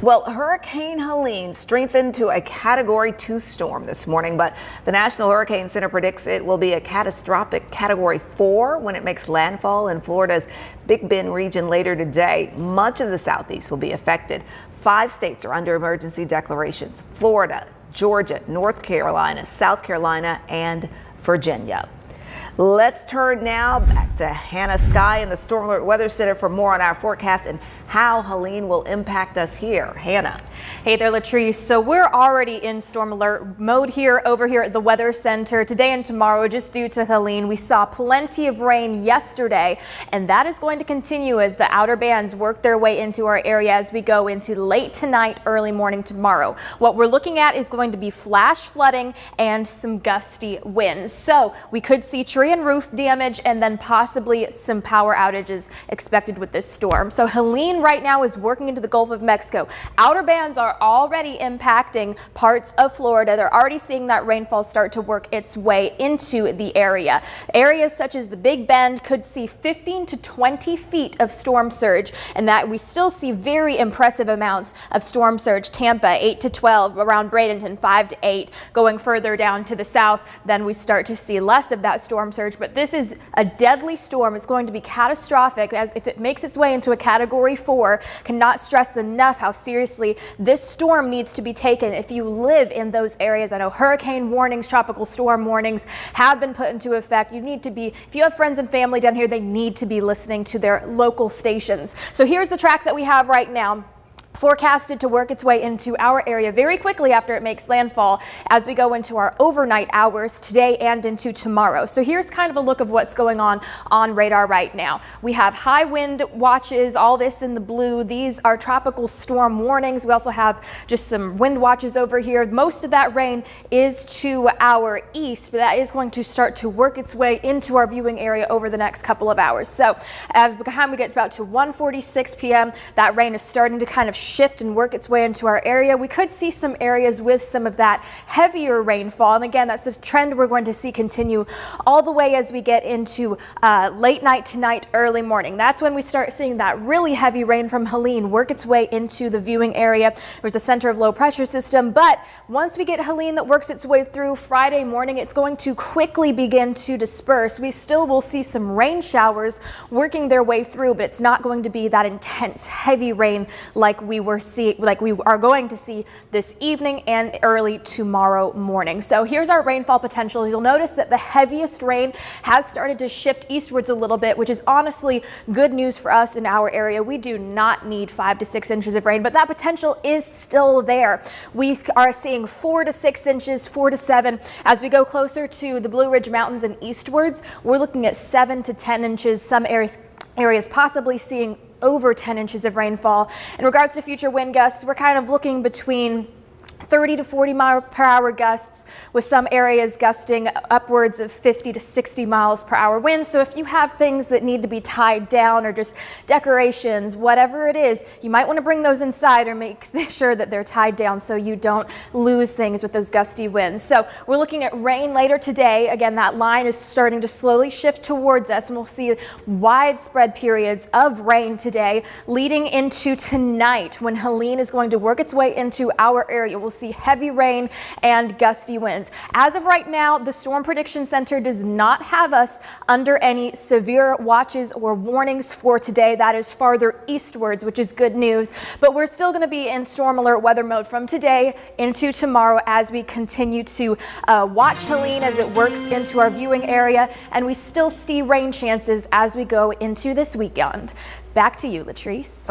Well, Hurricane Helene strengthened to a Category 2 storm this morning, but the National Hurricane Center predicts it will be a catastrophic Category 4 when it makes landfall in Florida's Big Bend region later today. Much of the southeast will be affected. 5 states are under emergency declarations: Florida, Georgia, North Carolina, South Carolina, and Virginia. Let's turn now back to Hannah Skye in the Storm Alert Weather Center for more on our forecast and how Helene will impact us here. Hannah. Hey there, Latrice. So we're already in storm alert mode over here at the Weather Center today and tomorrow just due to Helene. We saw plenty of rain yesterday, and that is going to continue as the outer bands work their way into our area as we go into late tonight, early morning tomorrow. What we're looking at is going to be flash flooding and some gusty winds. So we could see tree and roof damage and then possibly some power outages expected with this storm. So Helene right now is working into the Gulf of Mexico. Outer bands are already impacting parts of Florida. They're already seeing that rainfall start to work its way into the area. Areas such as the Big Bend could see 15 to 20 feet of storm surge, and that we still see very impressive amounts of storm surge. Tampa 8 to 12, around Bradenton 5 to 8. Going further down to the south, then we start to see less of that storm surge. But this is a deadly storm. It's going to be catastrophic, as if it makes its way into a Category 4. Cannot stress enough how seriously this storm needs to be taken if you live in those areas. I know hurricane warnings, tropical storm warnings have been put into effect. You need to be, if you have friends and family down here, they need to be listening to their local stations. So here's the track that we have right now, forecasted to work its way into our area very quickly after it makes landfall as we go into our overnight hours today and into tomorrow. So here's kind of a look of what's going on radar right now. We have high wind watches, all this in the blue. These are tropical storm warnings. We also have just some wind watches over here. Most of that rain is to our east, but that is going to start to work its way into our viewing area over the next couple of hours. So as by the time we get about to 1:46 p.m., that rain is starting to kind of shift and work its way into our area. We could see some areas with some of that heavier rainfall, and again, that's the trend we're going to see continue all the way as we get into late night tonight, early morning. That's when we start seeing that really heavy rain from Helene work its way into the viewing area. There's a center of low pressure system, but once we get Helene that works its way through Friday morning, it's going to quickly begin to disperse. We still will see some rain showers working their way through, but it's not going to be that intense heavy rain like we are going to see this evening and early tomorrow morning. So here's our rainfall potential. You'll notice that the heaviest rain has started to shift eastwards a little bit, which is honestly good news for us in our area. We do not need 5 to 6 inches of rain, but that potential is still there. We are seeing 4 to 6 inches, 4 to 7. As we go closer to the Blue Ridge Mountains and eastwards, we're looking at 7 to 10 inches. Some areas possibly seeing over 10 inches of rainfall. In regards to future wind gusts, we're kind of looking between 30 to 40 mile per hour gusts, with some areas gusting upwards of 50 to 60 miles per hour winds. So if you have things that need to be tied down or just decorations, whatever it is, you might want to bring those inside or make sure that they're tied down so you don't lose things with those gusty winds. So we're looking at rain later today. Again, that line is starting to slowly shift towards us, and we'll see widespread periods of rain today leading into tonight when Helene is going to work its way into our area. We'll see heavy rain and gusty winds. As of right now, the Storm Prediction Center does not have us under any severe watches or warnings for today. That is farther eastwards, which is good news. But we're still going to be in storm alert weather mode from today into tomorrow as we continue to watch Helene as it works into our viewing area, and we still see rain chances as we go into this weekend. Back to you, Latrice.